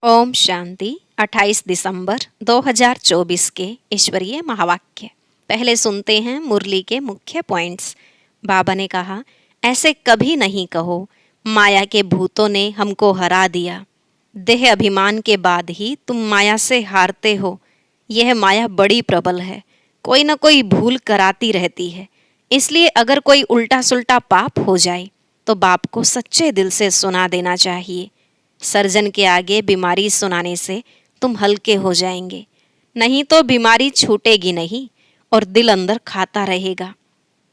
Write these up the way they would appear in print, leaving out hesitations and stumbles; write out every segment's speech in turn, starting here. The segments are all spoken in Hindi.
ओम शांति। 28 दिसंबर 2024 के ईश्वरीय महावाक्य। पहले सुनते हैं मुरली के मुख्य पॉइंट्स। बाबा ने कहा, ऐसे कभी नहीं कहो, माया के भूतों ने हमको हरा दिया। देह अभिमान के बाद ही तुम माया से हारते हो। यह माया बड़ी प्रबल है, कोई न कोई भूल कराती रहती है। इसलिए अगर कोई उल्टा सुल्टा पाप हो जाए तो बाप को सच्चे दिल से सुना देना चाहिए। सर्जन के आगे बीमारी सुनाने से तुम हल्के हो जाएंगे, नहीं तो बीमारी छूटेगी नहीं और दिल अंदर खाता रहेगा।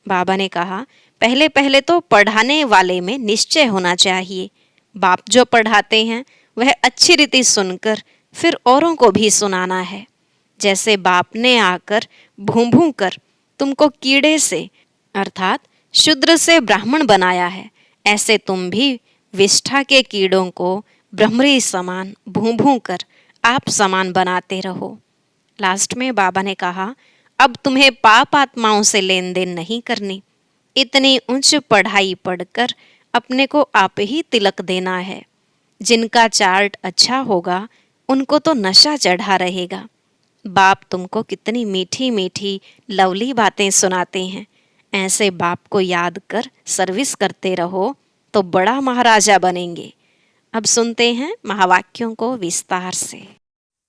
बाबा ने कहा, पहले पहले तो पढ़ाने वाले में निश्चय होना चाहिए। बाप जो पढ़ाते हैं वह अच्छी रीति सुनकर फिर औरों को भी सुनाना है। जैसे बाप ने आकर भूं भूं कर तुमको कीड़े से अर्थात शूद्र से ब्राह्मण बनाया है, ऐसे तुम भी विष्ठा के कीड़ों को ब्रह्मरी समान भूं भूं कर आप समान बनाते रहो। लास्ट में बाबा ने कहा, अब तुम्हें पाप आत्माओं से लेन देन नहीं करनी। इतनी उच्च पढ़ाई पढ़कर अपने को आप ही तिलक देना है। जिनका चार्ट अच्छा होगा उनको तो नशा चढ़ा रहेगा। बाप तुमको कितनी मीठी मीठी लवली बातें सुनाते हैं। ऐसे बाप को याद कर सर्विस करते रहो तो बड़ा महाराजा बनेंगे। अब सुनते हैं महावाक्यों को विस्तार से।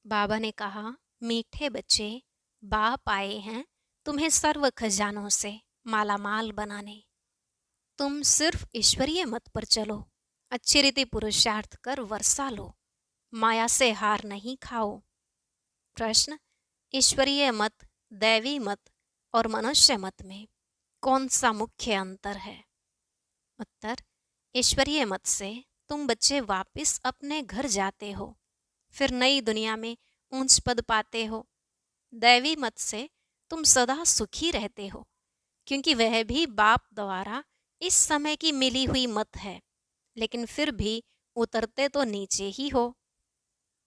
बाबा ने कहा, मीठे बच्चे, बाप आए हैं तुम्हें सर्व खजानों से मालामाल बनाने। तुम सिर्फ ईश्वरीय मत पर चलो, अच्छी रीति पुरुषार्थ कर वर्षा लो, माया से हार नहीं खाओ। प्रश्न, ईश्वरीय मत, दैवी मत और मनुष्य मत में कौन सा मुख्य अंतर है? उत्तर, ईश्वरीय मत से तुम बच्चे वापस अपने घर जाते हो, फिर नई दुनिया में ऊंच पद पाते हो। दैवी मत से तुम सदा सुखी रहते हो, क्योंकि वह भी बाप द्वारा इस समय की मिली हुई मत है, लेकिन फिर भी उतरते तो नीचे ही हो।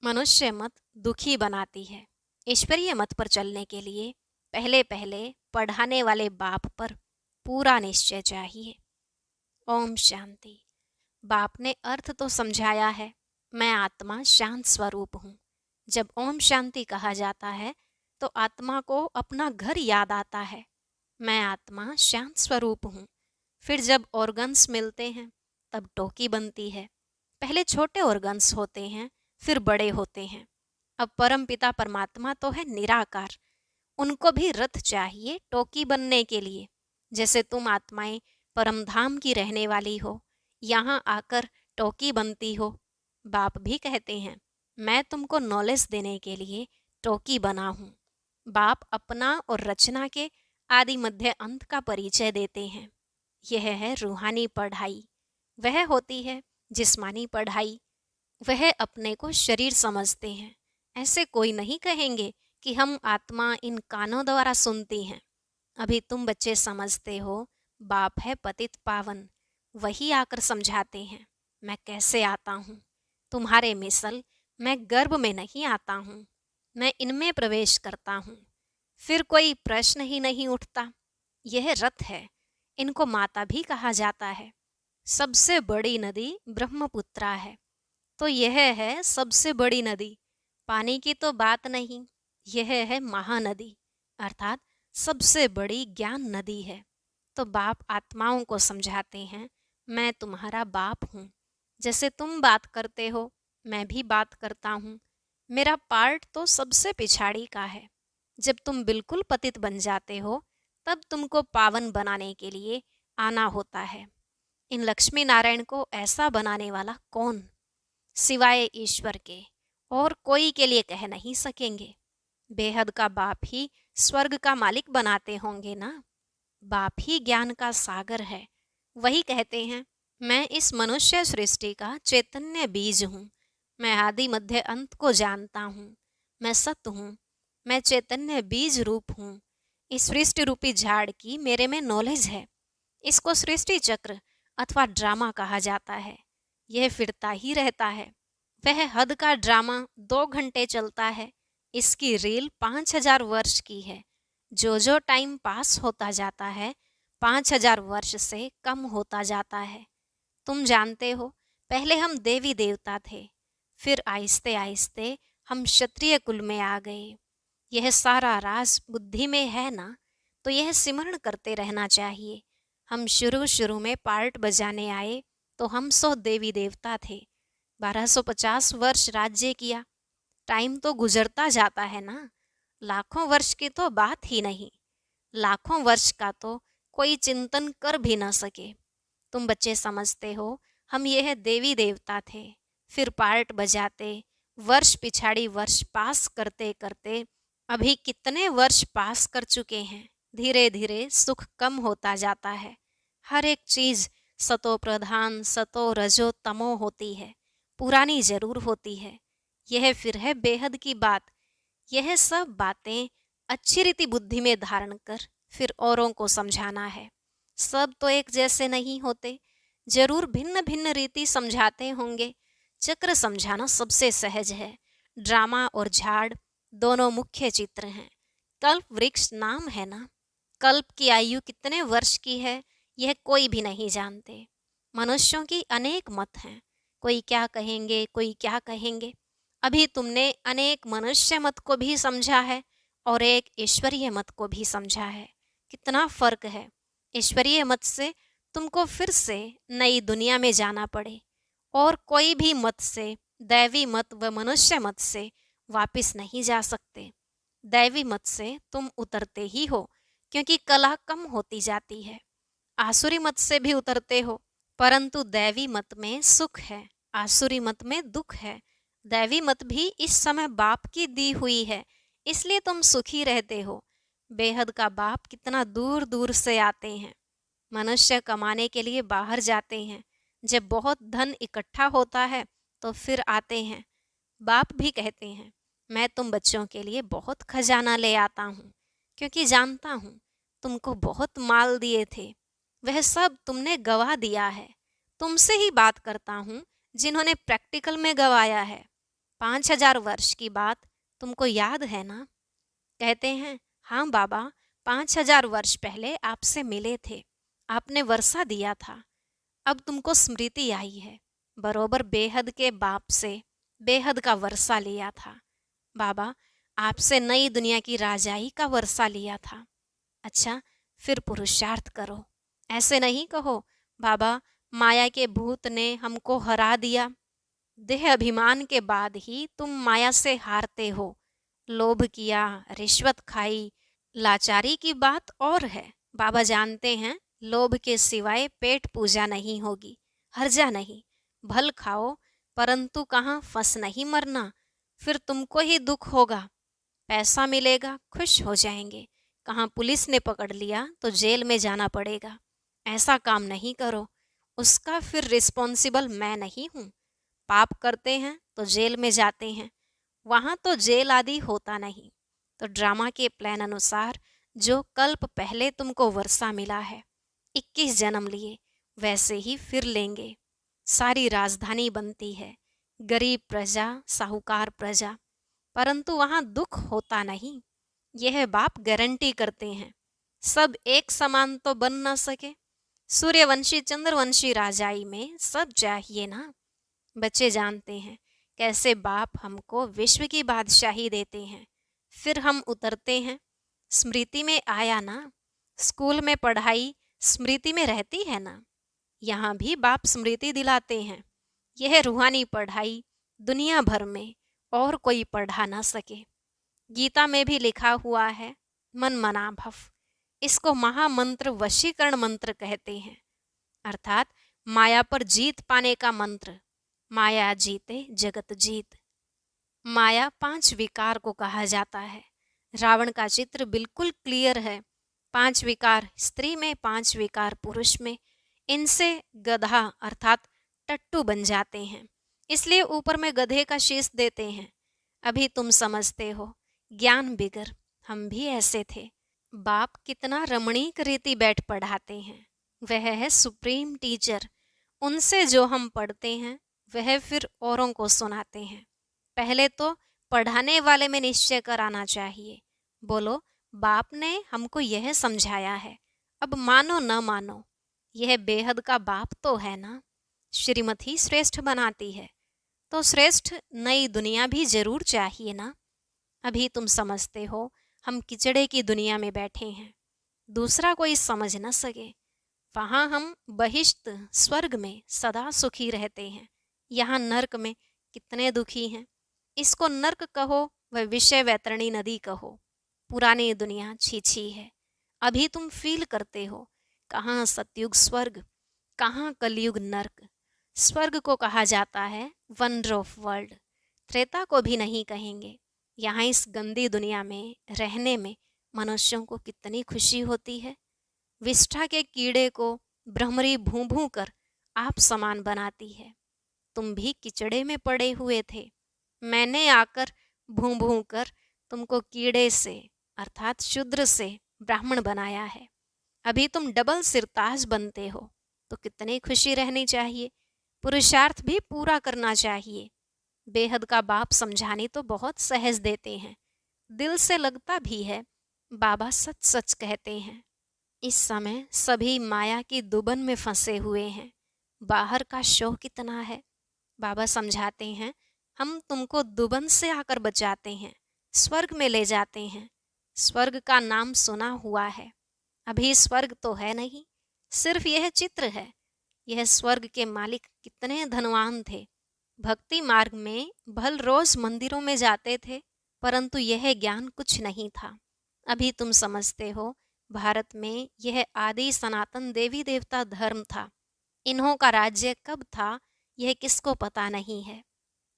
मनुष्य मत दुखी बनाती है। ईश्वरीय मत पर चलने के लिए पहले पहले पढ़ाने वाले बाप पर पूरा निश्चय चाहिए। ओम शांति। बाप ने अर्थ तो समझाया है, मैं आत्मा शांत स्वरूप हूँ। जब ओम शांति कहा जाता है तो आत्मा को अपना घर याद आता है। मैं आत्मा शांत स्वरूप हूँ। फिर जब ऑर्गन्स मिलते हैं तब टोकी बनती है। पहले छोटे ऑर्गन्स होते हैं, फिर बड़े होते हैं। अब परम पिता परमात्मा तो है निराकार, उनको भी रथ चाहिए टोकी बनने के लिए। जैसे तुम आत्माएं परम धाम की रहने वाली हो, यहाँ आकर टोकी बनती हो। बाप भी कहते हैं, मैं तुमको नॉलेज देने के लिए टोकी बना हूँ। बाप अपना और रचना के आदि मध्य अंत का परिचय देते हैं। यह है रूहानी पढ़ाई। वह होती है जिस्मानी पढ़ाई। वह अपने को शरीर समझते हैं। ऐसे कोई नहीं कहेंगे कि हम आत्मा इन कानों द्वारा सुनती हैं। अभी तुम बच्चे समझते हो बाप है पतित पावन, वही आकर समझाते हैं मैं कैसे आता हूँ। तुम्हारे मिसल मैं गर्भ में नहीं आता हूँ, मैं इनमें प्रवेश करता हूँ। फिर कोई प्रश्न ही नहीं उठता। यह रथ है, इनको माता भी कहा जाता है। सबसे बड़ी नदी ब्रह्मपुत्रा है, तो यह है सबसे बड़ी नदी। पानी की तो बात नहीं, यह है महानदी अर्थात सबसे बड़ी ज्ञान नदी है। तो बाप आत्माओं को समझाते हैं, मैं तुम्हारा बाप हूँ। जैसे तुम बात करते हो मैं भी बात करता हूँ। मेरा पार्ट तो सबसे पिछाड़ी का है। जब तुम बिल्कुल पतित बन जाते हो तब तुमको पावन बनाने के लिए आना होता है। इन लक्ष्मी नारायण को ऐसा बनाने वाला कौन? सिवाय ईश्वर के और कोई के लिए कह नहीं सकेंगे। बेहद का बाप ही स्वर्ग का मालिक बनाते होंगे ना। बाप ही ज्ञान का सागर है। वही कहते हैं, मैं इस मनुष्य सृष्टि का चैतन्य बीज हूँ। मैं आदि मध्य अंत को जानता हूँ। मैं सत्य हूँ। मैं चैतन्य बीज रूप हूँ। इस सृष्टि रूपी झाड़ की मेरे में नॉलेज है। इसको सृष्टि चक्र अथवा ड्रामा कहा जाता है। यह फिरता ही रहता है। वह हद का ड्रामा 2 घंटे चलता है। इसकी रील 5000 वर्ष की है। जो जो टाइम पास होता जाता है 5000 वर्ष से कम होता जाता है। तुम जानते हो, पहले हम देवी देवता थे, फिर आहिस्ते आहिस्ते हम क्षत्रिय कुल में आ गए। यह सारा राज बुद्धि में है ना, तो यह सिमरण करते रहना चाहिए। हम शुरू शुरू में पार्ट बजाने आए तो हम 100 देवी देवता थे। 1250 वर्ष राज्य किया। टाइम तो गुजरता जाता है ना, लाखों वर्ष की तो बात ही नहीं। लाखों वर्ष का तो कोई चिंतन कर भी न सके। तुम बच्चे समझते हो, हम यह देवी देवता थे। फिर पार्ट बजाते, वर्ष पिछाड़ी वर्ष पास करते करते अभी कितने वर्ष पास कर चुके हैं। धीरे धीरे सुख कम होता जाता है। हर एक चीज सतो प्रधान सतो रजो तमो होती है, पुरानी जरूर होती है। यह फिर है बेहद की बात। यह सब बातें अच्छी रीति बुद्धि में धारण कर फिर औरों को समझाना है। सब तो एक जैसे नहीं होते, जरूर भिन्न भिन्न रीति समझाते होंगे। चक्र समझाना सबसे सहज है। ड्रामा और झाड़ दोनों मुख्य चित्र हैं। कल्प वृक्ष नाम है ना, कल्प की आयु कितने वर्ष की है यह कोई भी नहीं जानते। मनुष्यों की अनेक मत हैं, कोई क्या कहेंगे कोई क्या कहेंगे। अभी तुमने अनेक मनुष्य मत को भी समझा है और एक ईश्वरीय मत को भी समझा है। कितना फर्क है। ईश्वरीय मत से तुमको फिर से नई दुनिया में जाना पड़े, और कोई भी मत से, दैवी मत व मनुष्य मत से वापिस नहीं जा सकते। दैवी मत से तुम उतरते ही हो, क्योंकि कला कम होती जाती है। आसुरी मत से भी उतरते हो, परंतु दैवी मत में सुख है, आसुरी मत में दुख है। दैवी मत भी इस समय बाप की दी हुई है, इसलिए तुम सुखी रहते हो। बेहद का बाप कितना दूर दूर से आते हैं। मनुष्य कमाने के लिए बाहर जाते हैं, जब बहुत धन इकट्ठा होता है तो फिर आते हैं। बाप भी कहते हैं, मैं तुम बच्चों के लिए बहुत खजाना ले आता हूँ, क्योंकि जानता हूँ तुमको बहुत माल दिए थे, वह सब तुमने गवा दिया है। तुमसे ही बात करता हूँ जिन्होंने प्रैक्टिकल में गवाया है। 5000 वर्ष की बात तुमको याद है ना? कहते हैं, हाँ बाबा, 5000 वर्ष पहले आपसे मिले थे, आपने वर्षा दिया था। अब तुमको स्मृति आई है, बरोबर बेहद के बाप से बेहद का वर्षा लिया था। बाबा, आपसे नई दुनिया की राजाई का वर्षा लिया था। अच्छा, फिर पुरुषार्थ करो। ऐसे नहीं कहो, बाबा माया के भूत ने हमको हरा दिया। देह अभिमान के बाद ही तुम माया से हारते हो। लोभ किया, रिश्वत खाई, लाचारी की बात और है। बाबा जानते हैं, लोभ के सिवाय पेट पूजा नहीं होगी। हर्जा नहीं, भल खाओ, परंतु कहाँ फंस नहीं मरना, फिर तुमको ही दुख होगा। पैसा मिलेगा, खुश हो जाएंगे, कहाँ पुलिस ने पकड़ लिया तो जेल में जाना पड़ेगा। ऐसा काम नहीं करो, उसका फिर रिस्पॉन्सिबल मैं नहीं हूँ। पाप करते हैं तो जेल में जाते हैं, वहाँ तो जेल आदि होता नहीं। तो ड्रामा के प्लान अनुसार जो कल्प पहले तुमको वर्षा मिला है, 21 जन्म लिए, वैसे ही फिर लेंगे। सारी राजधानी बनती है, गरीब प्रजा साहूकार प्रजा, परंतु वहाँ दुख होता नहीं। यह बाप गारंटी करते हैं। सब एक समान तो बन न सके। सूर्यवंशी चंद्रवंशी राजाई में सब चाहिए ना। बच्चे जानते हैं कैसे बाप हमको विश्व की बादशाही देते हैं, फिर हम उतरते हैं। स्मृति में आया ना, स्कूल में पढ़ाई स्मृति में रहती है ना, यहाँ भी बाप स्मृति दिलाते हैं। यह रूहानी पढ़ाई दुनिया भर में और कोई पढ़ा ना सके। गीता में भी लिखा हुआ है, मन मना भव। इसको महामंत्र वशीकरण मंत्र कहते हैं, अर्थात माया पर जीत पाने का मंत्र। माया जीते जगत जीत। माया 5 विकार को कहा जाता है। रावण का चित्र बिल्कुल क्लियर है। 5 विकार स्त्री में, 5 विकार पुरुष में। इनसे गधा अर्थात टट्टू बन जाते हैं, इसलिए ऊपर में गधे का शीश देते हैं। अभी तुम समझते हो, ज्ञान बिगर हम भी ऐसे थे। बाप कितना रमणीक रीति बैठ पढ़ाते हैं। वह है सुप्रीम टीचर। उनसे जो हम पढ़ते हैं वह फिर औरों को सुनाते हैं। पहले तो पढ़ाने वाले में निश्चय कराना चाहिए। बोलो, बाप ने हमको यह समझाया है, अब मानो न मानो, यह बेहद का बाप तो है ना। श्रीमत ही श्रेष्ठ बनाती है। तो श्रेष्ठ नई दुनिया भी जरूर चाहिए ना। अभी तुम समझते हो हम किचड़े की दुनिया में बैठे हैं, दूसरा कोई समझ न सके। वहां हम बहिश्त स्वर्ग में सदा सुखी रहते हैं, यहाँ नर्क में कितने दुखी हैं। इसको नर्क कहो व विषय वैतरणी नदी कहो, पुरानी दुनिया छी है। अभी तुम फील करते हो कहाँ सतयुग स्वर्ग, कहाँ कलयुग नर्क। स्वर्ग को कहा जाता है वंडर ऑफ वर्ल्ड, त्रेता को भी नहीं कहेंगे। यहाँ इस गंदी दुनिया में रहने में मनुष्यों को कितनी खुशी होती है। विष्ठा के कीड़े को भ्रमरी भूं भूं कर आप समान बनाती है। तुम भी किचड़े में पड़े हुए थे, मैंने आकर भूं भूं कर तुमको कीड़े से अर्थात शूद्र से ब्राह्मण बनाया है। अभी तुम डबल सिरताज बनते हो तो कितनी खुशी रहनी चाहिए, पुरुषार्थ भी पूरा करना चाहिए। बेहद का बाप समझाने तो बहुत सहज देते हैं, दिल से लगता भी है। बाबा सच सच कहते हैं, इस समय सभी माया की दुबन में फंसे हुए हैं। बाहर का शो कितना है। बाबा समझाते हैं, हम तुमको दुबन से आकर बचाते हैं, स्वर्ग में ले जाते हैं। स्वर्ग का नाम सुना हुआ है, अभी स्वर्ग तो है नहीं, सिर्फ यह चित्र है। यह स्वर्ग के मालिक कितने धनवान थे, भक्ति मार्ग में भल रोज मंदिरों में जाते थे, परंतु यह ज्ञान कुछ नहीं था। अभी तुम समझते हो भारत में यह आदि सनातन देवी देवता धर्म था। इन्हों का राज्य कब था यह किसको पता नहीं है।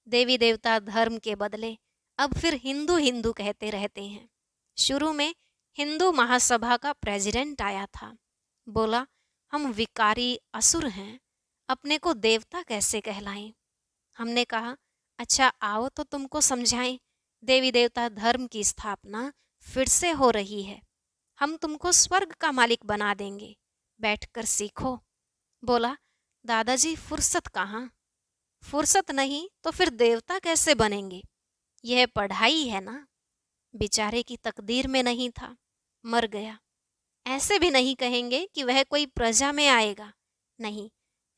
देवी देवता धर्म के बदले अब फिर हिंदू हिंदू कहते रहते हैं। शुरू में हिंदू महासभा का प्रेसिडेंट आया था, बोला हम विकारी असुर हैं, अपने को देवता कैसे कहलाएं। हमने कहा अच्छा आओ तो तुमको समझाएं, देवी देवता धर्म की स्थापना फिर से हो रही है, हम तुमको स्वर्ग का मालिक बना देंगे, बैठकर सीखो। बोला दादाजी फुर्सत कहाँ, फुर्सत नहीं तो फिर देवता कैसे बनेंगे, यह पढ़ाई है ना। बेचारे की तकदीर में नहीं था, मर गया। ऐसे भी नहीं कहेंगे कि वह कोई प्रजा में आएगा, नहीं,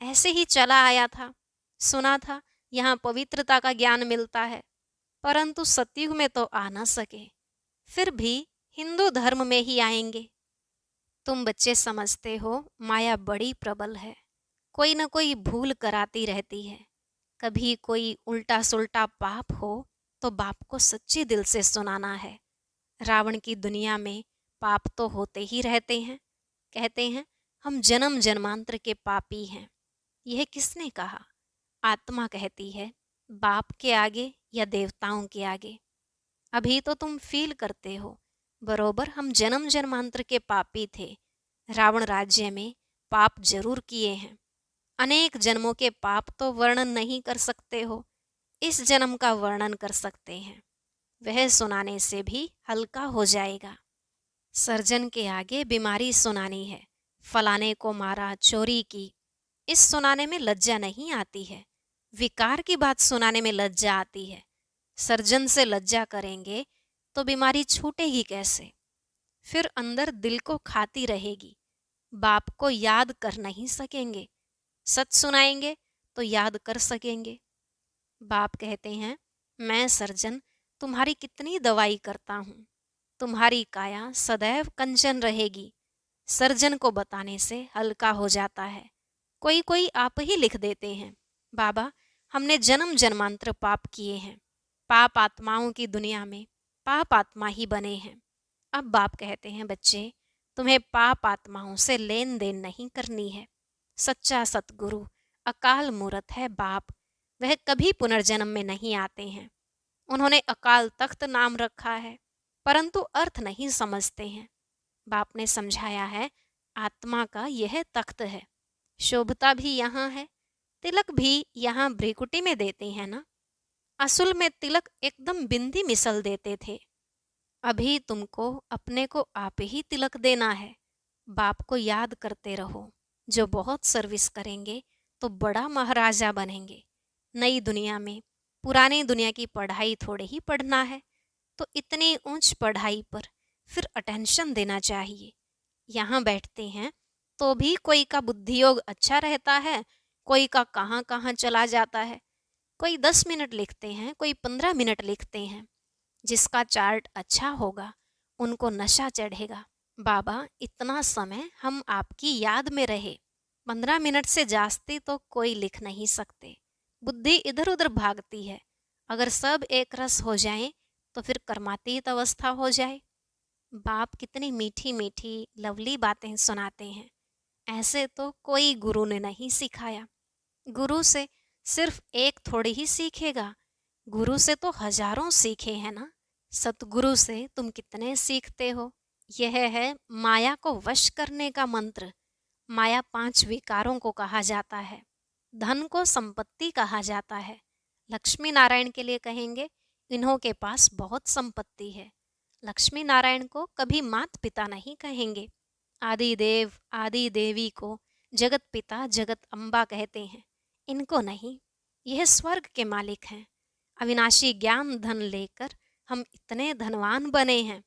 ऐसे ही चला आया था। सुना था यहाँ पवित्रता का ज्ञान मिलता है, परंतु सतयुग में तो आ न सके, फिर भी हिंदू धर्म में ही आएंगे। तुम बच्चे समझते हो माया बड़ी प्रबल है, कोई न कोई भूल कराती रहती है। कभी कोई उल्टा सुल्टा पाप हो तो बाप को सच्चे दिल से सुनाना है। रावण की दुनिया में पाप तो होते ही रहते हैं, कहते हैं हम जन्म जन्मांतर के पापी हैं। यह किसने कहा, आत्मा कहती है, बाप के आगे या देवताओं के आगे। अभी तो तुम फील करते हो बरोबर हम जन्म जन्मांतर के पापी थे। रावण राज्य में पाप जरूर किए हैं, अनेक जन्मों के पाप तो वर्णन नहीं कर सकते हो, इस जन्म का वर्णन कर सकते हैं, वह सुनाने से भी हल्का हो जाएगा। सर्जन के आगे बीमारी सुनानी है, फलाने को मारा, चोरी की, इस सुनाने में लज्जा नहीं आती है। विकार की बात सुनाने में लज्जा आती है। सर्जन से लज्जा करेंगे तो बीमारी छूटेगी कैसे, फिर अंदर दिल को खाती रहेगी। बाप को याद कर नहीं सकेंगे, सच सुनाएंगे तो याद कर सकेंगे। बाप कहते हैं मैं सर्जन तुम्हारी कितनी दवाई करता हूँ, तुम्हारी काया सदैव कंचन रहेगी। सर्जन को बताने से हल्का हो जाता है। कोई कोई आप ही लिख देते हैं, बाबा हमने जन्म जन्मांतर पाप किए हैं, पाप आत्माओं की दुनिया में पाप आत्मा ही बने हैं। अब बाप कहते हैं बच्चे तुम्हें पाप आत्माओं से लेन देन नहीं करनी है। सच्चा सतगुरु अकाल मूरत है बाप, वह कभी पुनर्जन्म में नहीं आते हैं। उन्होंने अकाल तख्त नाम रखा है, परंतु अर्थ नहीं समझते हैं। बाप ने समझाया है आत्मा का यह तख्त है, शोभता भी यहाँ है, तिलक भी यहाँ भ्रिकुटी में देते हैं ना। असुल में तिलक एकदम बिंदी मिसल देते थे, अभी तुमको अपने को आप ही तिलक देना है। बाप को याद करते रहो, जो बहुत सर्विस करेंगे तो बड़ा महाराजा बनेंगे। नई दुनिया में पुरानी दुनिया की पढ़ाई थोड़े ही पढ़ना है, तो इतनी ऊंच पढ़ाई पर फिर अटेंशन देना चाहिए। यहाँ बैठते हैं तो भी कोई का बुद्धि योग अच्छा रहता है, कोई का कहाँ कहाँ चला जाता है। कोई 10 मिनट लिखते हैं, कोई 15 मिनट लिखते हैं। जिसका चार्ट अच्छा होगा उनको नशा चढ़ेगा। बाबा, इतना समय हम आपकी याद में रहे, 15 मिनट से जास्ती तो कोई लिख नहीं सकते। बुद्धि इधर उधर भागती है। अगर सब एक रस हो जाए तो फिर कर्मातीत अवस्था हो जाए। बाप कितनी मीठी मीठी लवली बातें सुनाते हैं। ऐसे तो कोई गुरु ने नहीं सिखाया। गुरु से सिर्फ एक थोड़ी ही सीखेगा, गुरु से तो हजारों सीखे हैं ना। सतगुरु से तुम कितने सीखते हो। यह है माया को वश करने का मंत्र। माया 5 विकारों को कहा जाता है। धन को संपत्ति कहा जाता है। लक्ष्मी नारायण के लिए कहेंगे, इन्हों के पास बहुत संपत्ति है। लक्ष्मी नारायण को कभी मात पिता नहीं कहेंगे। आदि देव आदि देवी को जगत पिता जगत अम्बा कहते हैं, इनको नहीं। यह स्वर्ग के मालिक हैं। अविनाशी ज्ञान धन लेकर हम इतने धनवान बने हैं।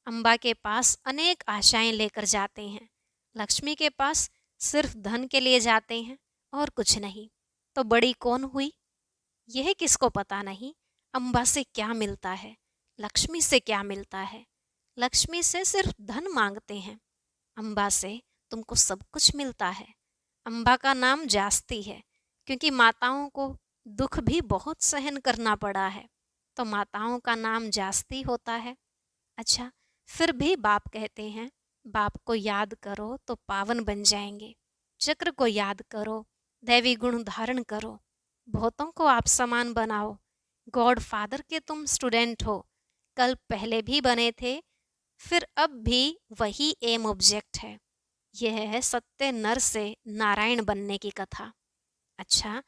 अम्बा के पास अनेक आशाएं लेकर जाते हैं। लक्ष्मी के पास सिर्फ धन के लिए जाते हैं और कुछ नहीं। तो बड़ी कौन हुई? यह किसको पता नहीं। अम्बा से क्या मिलता है, लक्ष्मी से क्या मिलता है। लक्ष्मी से सिर्फ धन मांगते हैं, अम्बा से तुमको सब कुछ मिलता है। अम्बा का नाम जास्ती है क्योंकि माताओं को दुख भी बहुत सहन करना पड़ा है, तो माताओं का नाम जास्ती होता है। अच्छा, फिर भी बाप कहते हैं, बाप को याद करो तो पावन बन जाएंगे। चक्र को याद करो, दैवी गुण धारण करो, बहुतों को आप समान बनाओ। गॉड फादर के तुम स्टूडेंट हो। कल पहले भी बने थे, फिर अब भी वही एम ऑब्जेक्ट है। यह है सत्य नर से नारायण बनने की कथा। अच्छा,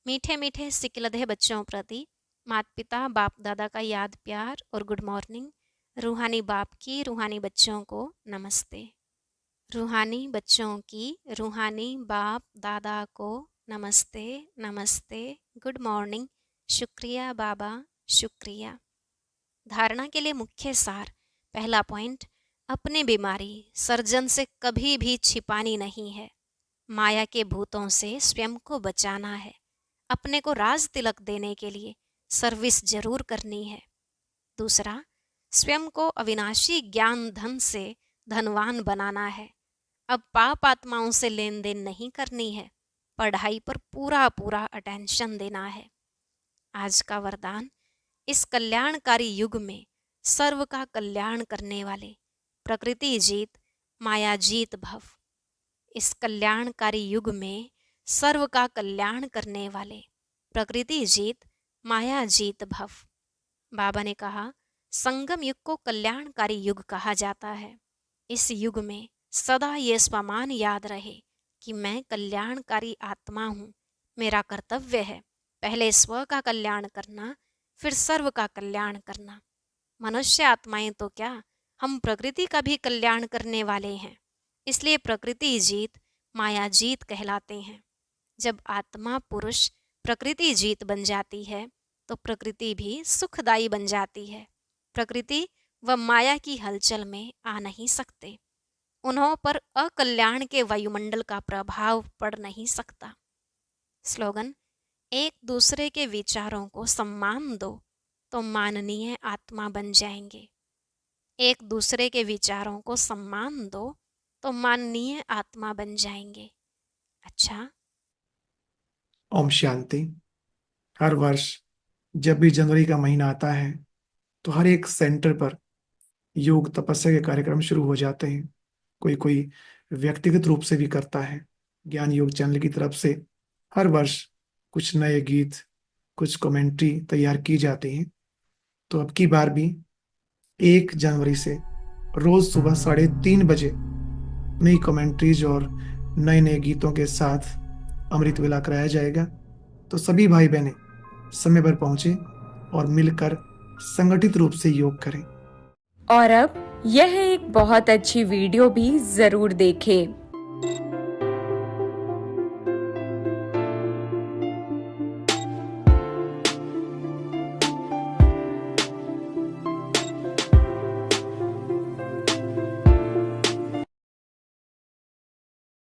मीठे मीठे सिकलधे बच्चों प्रति माता पिता बाप दादा का याद प्यार और गुड मॉर्निंग। रूहानी बाप की रूहानी बच्चों को नमस्ते। रूहानी बच्चों की रूहानी बाप दादा को नमस्ते नमस्ते, गुड मॉर्निंग, शुक्रिया बाबा, शुक्रिया। धारणा के लिए मुख्य सार। पहला पॉइंट, अपनी बीमारी सर्जन से कभी भी छिपानी नहीं है। माया के भूतों से स्वयं को बचाना है। अपने को राज तिलक देने के लिए सर्विस जरूर करनी है। दूसरा, स्वयं को अविनाशी ज्ञान धन से धनवान बनाना है। अब पाप आत्माओं से लेन देन नहीं करनी है, पढ़ाई पर पूरा पूरा अटेंशन देना है। आज का वरदान, इस कल्याणकारी युग में सर्व का कल्याण करने वाले प्रकृति जीत माया जीत भव। इस कल्याणकारी युग में सर्व का कल्याण करने वाले प्रकृति जीत माया जीत भव। बाबा ने कहा, संगम युग को कल्याणकारी युग कहा जाता है। इस युग में सदा ये स्वमान याद रहे कि मैं कल्याणकारी आत्मा हूँ। मेरा कर्तव्य है पहले स्व का कल्याण करना, फिर सर्व का कल्याण करना। मनुष्य आत्माएं तो क्या, हम प्रकृति का भी कल्याण करने वाले हैं। इसलिए प्रकृति जीत माया जीत कहलाते हैं। जब आत्मा पुरुष प्रकृति जीत बन जाती है तो प्रकृति भी सुखदायी बन जाती है। प्रकृति व माया की हलचल में आ नहीं सकते। उन्हों पर अकल्याण के वायुमंडल का प्रभाव पड़ नहीं सकता। स्लोगन, एक दूसरे के विचारों को सम्मान दो तो माननीय आत्मा बन जाएंगे। एक दूसरे के विचारों को सम्मान दो तो माननीय आत्मा बन जाएंगे। अच्छा, ओम शांति। हर वर्ष जब भी जनवरी का महीना आता है तो हर एक सेंटर पर योग तपस्या के कार्यक्रम शुरू हो जाते हैं। कोई कोई व्यक्तिगत रूप से भी करता है। ज्ञान योग चैनल की तरफ से हर वर्ष कुछ नए गीत, कुछ कमेंट्री तैयार की जाती हैं। तो अब की बार भी 1 जनवरी से रोज सुबह 3:30 बजे नई कमेंट्रीज और नए नए गीतों के साथ अमृत वेला कराया जाएगा। तो सभी भाई बहनें समय पर पहुंचे और मिलकर संगठित रूप से योग करें। और अब यह एक बहुत अच्छी वीडियो भी जरूर देखें।